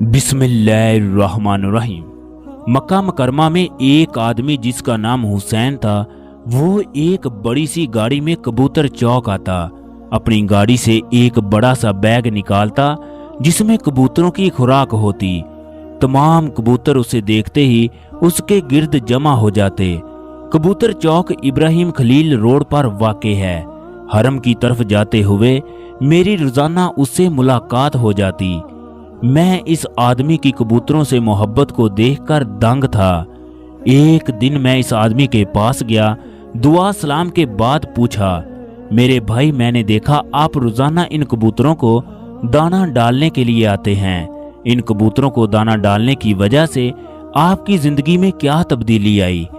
बिस्मिल्लाहिर्रहमानिर्रहीम। मक्का मुकरमा में एक आदमी जिसका नाम हुसैन था, वो एक बड़ी सी गाड़ी में कबूतर चौक आता। अपनी गाड़ी से एक बड़ा सा बैग निकालता जिसमें कबूतरों की खुराक होती। तमाम कबूतर उसे देखते ही उसके गिर्द जमा हो जाते। कबूतर चौक इब्राहिम खलील रोड पर वाक़े है। हरम की तरफ जाते हुए मेरी रोजाना उससे मुलाकात हो जाती। मैं इस आदमी की कबूतरों से मोहब्बत को देखकर दंग था। एक दिन मैं इस आदमी के पास गया, दुआ सलाम के बाद पूछा, मेरे भाई, मैंने देखा आप रोजाना इन कबूतरों को दाना डालने के लिए आते हैं। इन कबूतरों को दाना डालने की वजह से आपकी जिंदगी में क्या तब्दीली आई?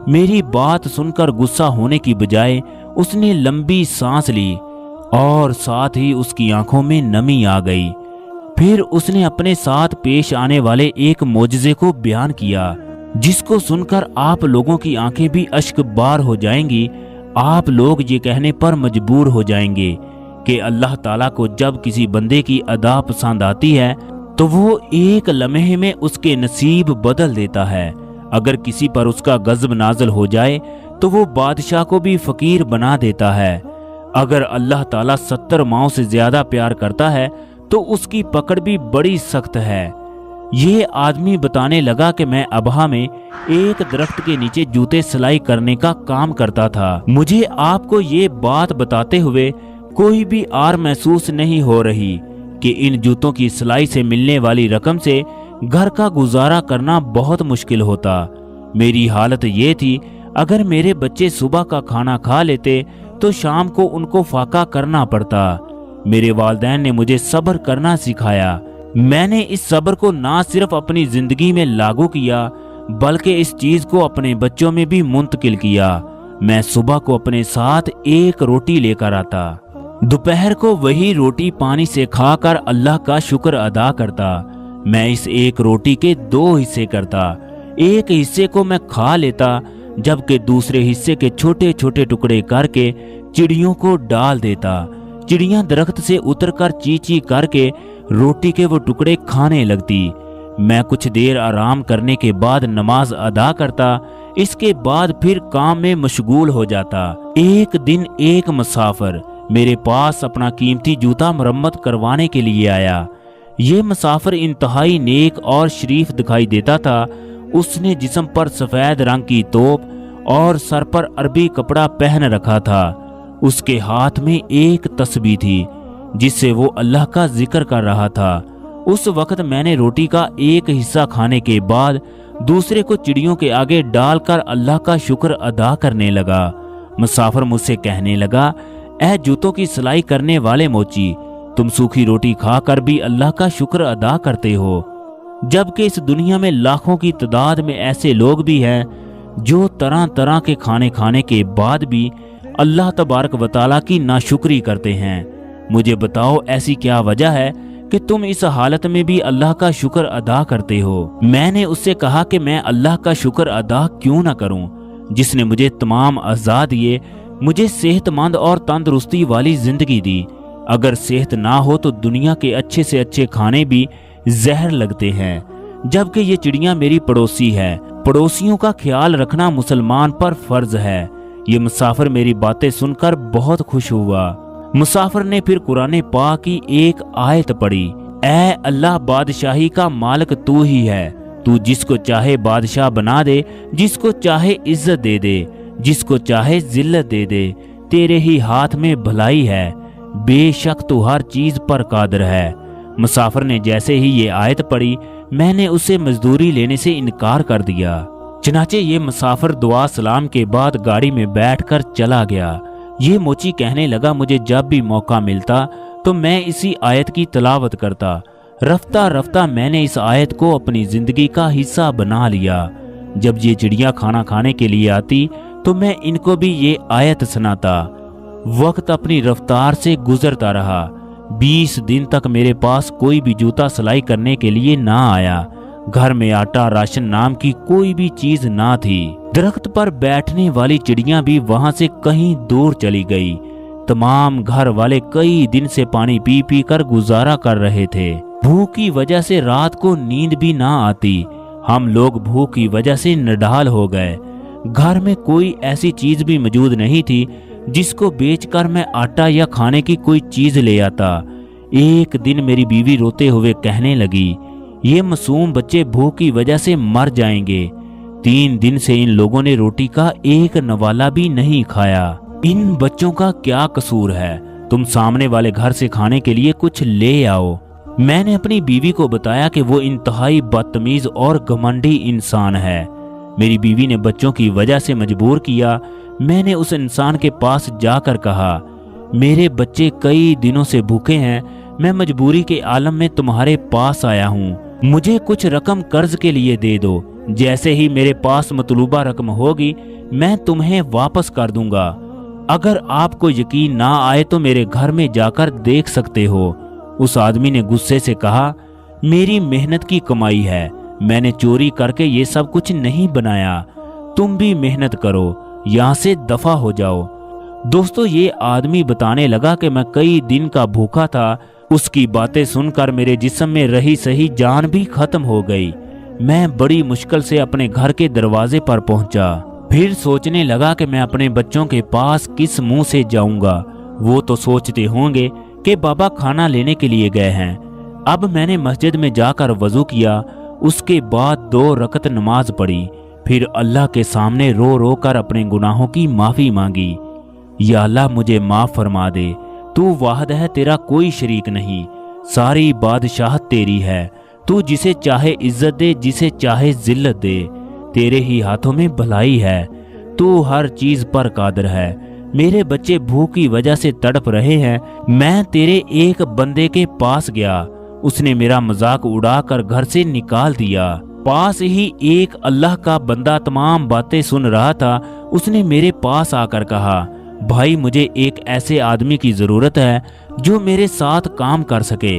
मेरी बात सुनकर गुस्सा होने की बजाय उसने लंबी सांस ली और साथ ही उसकी आंखों में नमी आ गई। फिर उसने अपने साथ पेश आने वाले एक मोजज़े को बयान किया, जिसको सुनकर आप लोगों की आंखें भी अश्कबार हो जाएंगी। आप लोग ये कहने पर मजबूर हो जाएंगे कि अल्लाह ताला को जब किसी बंदे की अदा पसंद आती है तो वो एक लम्हे में उसके नसीब बदल देता है। अगर किसी पर उसका गज़ब नाज़िल हो जाए तो वो बादशाह को भी फकीर बना देता है। अगर अल्लाह ताला 70 माओं से ज्यादा प्यार करता है तो उसकी पकड़ भी बड़ी सख्त है। ये आदमी बताने लगा कि मैं अबहा में एक दरख्त के नीचे जूते सिलाई करने का काम करता था। मुझे आपको ये बात बताते हुए कोई भी आर महसूस नहीं हो रही कि इन जूतों की सिलाई से मिलने वाली रकम से घर का गुजारा करना बहुत मुश्किल होता। मेरी हालत ये थी, अगर मेरे बच्चे सुबह का खाना खा लेते तो शाम को उनको फाका करना पड़ता। मेरे वालिदैन ने मुझे सब्र करना सिखाया। मैंने इस सब्र को ना सिर्फ अपनी जिंदगी में लागू किया बल्कि इस चीज को अपने बच्चों में भी मुंतकिल किया। मैं सुबह को अपने साथ एक रोटी लेकर आता, दोपहर को वही रोटी पानी से खाकर अल्लाह का शुक्र अदा करता। मैं इस एक रोटी के 2 हिस्से करता। एक हिस्से को मैं खा लेता जबकि दूसरे हिस्से के छोटे छोटे टुकड़े करके चिड़ियों को डाल देता। चिड़ियां दरख्त से उतरकर ची ची करके रोटी के वो टुकड़े खाने लगती। मैं कुछ देर आराम करने के बाद नमाज अदा करता। इसके बाद फिर काम में मशगूल हो जाता। एक दिन एक मुसाफिर मेरे पास अपना कीमती जूता मरम्मत करवाने के लिए आया। ये मुसाफिर इंतहाई नेक और शरीफ दिखाई देता था। उसने जिस्म पर सफेद रंग की तोप और सर पर अरबी कपड़ा पहन रखा था। उसके हाथ में एक तस्बीह थी जिससे वो अल्लाह का जिक्र कर रहा था। उस वक्त मैंने रोटी का एक हिस्सा खाने के बाद दूसरे को चिड़ियों के आगे डालकर अल्लाह का शुक्र अदा करने लगा। मुसाफिर मुझसे कहने लगा, ऐ जूतों की सिलाई करने वाले मोची, तुम सूखी रोटी खाकर भी अल्लाह का शुक्र अदा करते हो, जबकि इस दुनिया में लाखों की तादाद में ऐसे लोग भी हैं जो तरह तरह के खाने खाने के बाद भी अल्लाह तबारक व तआला की नाशुक्री करते हैं। मुझे बताओ, ऐसी क्या वजह है कि तुम इस हालत में भी अल्लाह का शुक्र अदा करते हो? मैंने उससे कहा कि मैं अल्लाह का शुक्र अदा क्यों ना करूं, जिसने मुझे तमाम अज़ा दिए, मुझे सेहतमंद और तंदुरुस्ती वाली जिंदगी दी। अगर सेहत ना हो तो दुनिया के अच्छे से अच्छे खाने भी जहर लगते हैं। जबकि ये चिड़ियां मेरी पड़ोसी है। पड़ोसियों का ख्याल रखना मुसलमान पर फर्ज है। ये मुसाफिर मेरी बातें सुनकर बहुत खुश हुआ। मुसाफिर ने फिर कुरान पाक की एक आयत पढ़ी, ऐ अल्लाह, बादशाही का मालिक तू ही है। तू जिसको चाहे बादशाह बना दे, जिसको चाहे इज्जत दे दे, जिसको चाहे जिल्लत दे दे। तेरे ही हाथ में भलाई है, बेशक तू हर चीज पर कादिर है। मुसाफिर ने जैसे ही ये आयत पढ़ी, मैंने उसे मजदूरी लेने से इनकार कर दिया। चनाचे ये मुसाफिर दुआ सलाम के बाद गाड़ी में बैठकर चला गया। ये मोची कहने लगा, मुझे जब भी मौका मिलता तो मैं इसी आयत की तलावत करता। रफ्ता रफ्ता मैंने इस आयत को अपनी जिंदगी का हिस्सा बना लिया। जब ये चिड़ियां खाना खाने के लिए आती तो मैं इनको भी ये आयत सुनाता। वक्त अपनी रफ्तार से गुजरता रहा। 20 दिन तक मेरे पास कोई भी जूता सिलाई करने के लिए ना आया। घर में आटा राशन नाम की कोई भी चीज ना थी। दरख्त पर बैठने वाली चिड़ियां भी वहां से कहीं दूर चली गई। तमाम घर वाले कई दिन से पानी पी पी कर गुजारा कर रहे थे। भूख की वजह से रात को नींद भी ना आती। हम लोग भूख की वजह से निढाल हो गए। घर में कोई ऐसी चीज भी मौजूद नहीं थी जिसको बेचकर मैं आटा या खाने की कोई चीज ले आता। एक दिन मेरी बीवी रोते हुए कहने लगी, ये मासूम बच्चे भूख की वजह से मर जाएंगे। 3 दिन से इन लोगों ने रोटी का एक नवाला भी नहीं खाया। इन बच्चों का क्या कसूर है? तुम सामने वाले घर से खाने के लिए कुछ ले आओ। मैंने अपनी बीवी को बताया कि वो इंतहाई बदतमीज और घमंडी इंसान है। मेरी बीवी ने बच्चों की वजह से मजबूर किया। मैंने उस इंसान के पास जाकर कहा, मेरे बच्चे कई दिनों से भूखे हैं, मैं मजबूरी के आलम में तुम्हारे पास आया हूँ, मुझे कुछ रकम कर्ज के लिए दे दो। जैसे ही मेरे पास मतलूबा रकम होगी मैं तुम्हें वापस कर दूंगा। अगर आपको यकीन ना आए तो मेरे घर में जाकर देख सकते हो। उस आदमी ने गुस्से से कहा, मेरी मेहनत की कमाई है, मैंने चोरी करके ये सब कुछ नहीं बनाया, तुम भी मेहनत करो, यहाँ से दफा हो जाओ। दोस्तों, ये आदमी बताने लगा कि मैं कई दिन का भूखा था। उसकी बातें सुनकर मेरे जिस्म में रही सही जान भी खत्म हो गई। मैं बड़ी मुश्किल से अपने घर के दरवाजे पर पहुंचा। फिर सोचने लगा कि मैं अपने बच्चों के पास किस मुंह से जाऊंगा। वो तो सोचते होंगे कि बाबा खाना लेने के लिए गए हैं। अब मैंने मस्जिद में जाकर वजू किया। उसके बाद 2 रकत नमाज पढ़ी। फिर अल्लाह के सामने रो रो कर अपने गुनाहों की माफी मांगी। या अल्लाह, मुझे माफ फरमा दे, तू वाहिद है, तेरा कोई शरीक नहीं, सारी बादशाहत तेरी है, तू जिसे चाहे इज्जत दे, जिसे चाहे जिल्लत दे, तेरे ही हाथों में भलाई है, तू हर चीज पर कादिर है। मेरे बच्चे भूख की वजह से तड़प रहे हैं। मैं तेरे एक बंदे के पास गया, उसने मेरा मजाक उड़ाकर घर से निकाल दिया। पास ही एक अल्लाह का बंदा तमाम बातें सुन रहा था। उसने मेरे पास आकर कहा, भाई, मुझे एक ऐसे आदमी की जरूरत है जो मेरे साथ काम कर सके।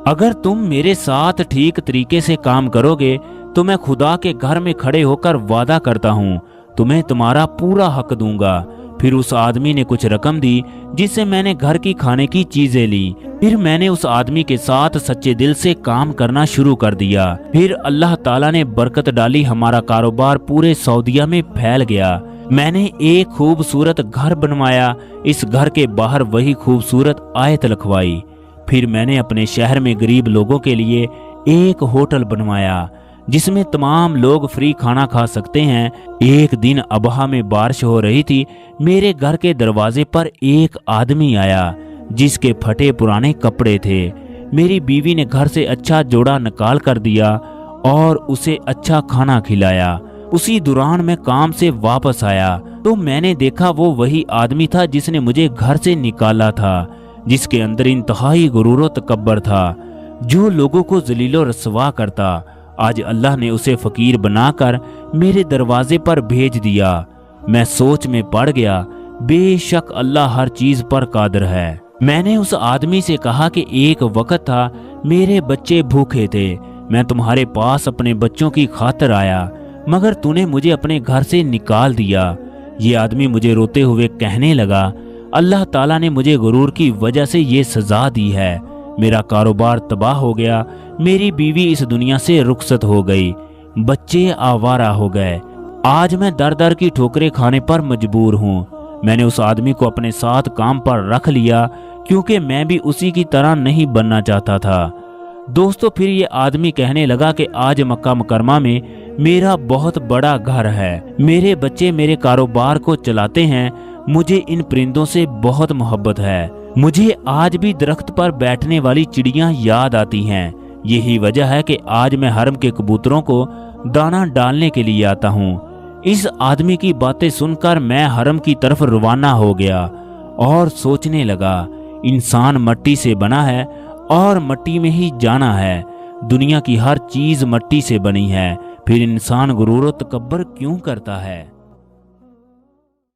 अगर तुम मेरे साथ ठीक तरीके से काम करोगे तो मैं खुदा के घर में खड़े होकर वादा करता हूँ, तुम्हें तुम्हारा पूरा हक दूंगा। फिर उस आदमी ने कुछ रकम दी जिससे मैंने घर की खाने की चीजें ली। फिर मैंने उस आदमी के साथ सच्चे दिल से काम करना शुरू कर दिया। फिर अल्लाह ताला ने बरकत डाली, हमारा कारोबार पूरे सऊदीया में फैल गया। मैंने एक खूबसूरत घर बनवाया, इस घर के बाहर वही खूबसूरत आयत लिखवाई। फिर मैंने अपने शहर में गरीब लोगों के लिए एक होटल बनवाया जिसमें तमाम लोग फ्री खाना खा सकते हैं। एक दिन अबहा में बारिश हो रही थी। मेरे घर के दरवाजे पर एक आदमी आया जिसके फटे पुराने कपड़े थे। मेरी बीवी ने घर से अच्छा जोड़ा निकाल कर दिया और उसे अच्छा खाना खिलाया। उसी दौरान मैं काम से वापस आया तो मैंने देखा वो वही आदमी था जिसने मुझे घर से निकाला था, जिसके अंदर इंतहाई गुरूर और तकब्बर था, जो लोगों को जलीलो रसवा करता। आज अल्लाह ने उसे फकीर बनाकर मेरे दरवाजे पर भेज दिया। मैं सोच में पड़ गया, बेशक अल्लाह हर चीज पर कादिर है। मैंने उस आदमी से कहा कि एक वक्त था मेरे बच्चे भूखे थे, मैं तुम्हारे पास अपने बच्चों की खातिर आया, मगर तूने मुझे अपने घर से निकाल दिया। ये आदमी मुझे रोते हुए कहने लगा, अल्लाह ताला ने मुझे गुरूर की वजह से ये सजा दी है। मेरा कारोबार तबाह हो गया, मेरी बीवी इस दुनिया से रुखसत हो गई, बच्चे आवारा हो गए। आज मैं दर दर की ठोकरें खाने पर मजबूर हूँ। मैंने उस आदमी को अपने साथ काम पर रख लिया क्योंकि मैं भी उसी की तरह नहीं बनना चाहता था। दोस्तों, फिर ये आदमी कहने लगा कि आज मक्का मुकरमा में मेरा बहुत बड़ा घर है, मेरे बच्चे मेरे कारोबार को चलाते हैं, मुझे इन परिंदों से बहुत मोहब्बत है, मुझे आज भी दरख्त पर बैठने वाली चिड़ियां याद आती हैं। यही वजह है कि आज मैं हरम के कबूतरों को दाना डालने के लिए आता हूँ। इस आदमी की बातें सुनकर मैं हरम की तरफ रवाना हो गया और सोचने लगा, इंसान मट्टी से बना है और मट्टी में ही जाना है। दुनिया की हर चीज मट्टी से बनी है, फिर इंसान गुरूर और तकब्बर क्यों करता है?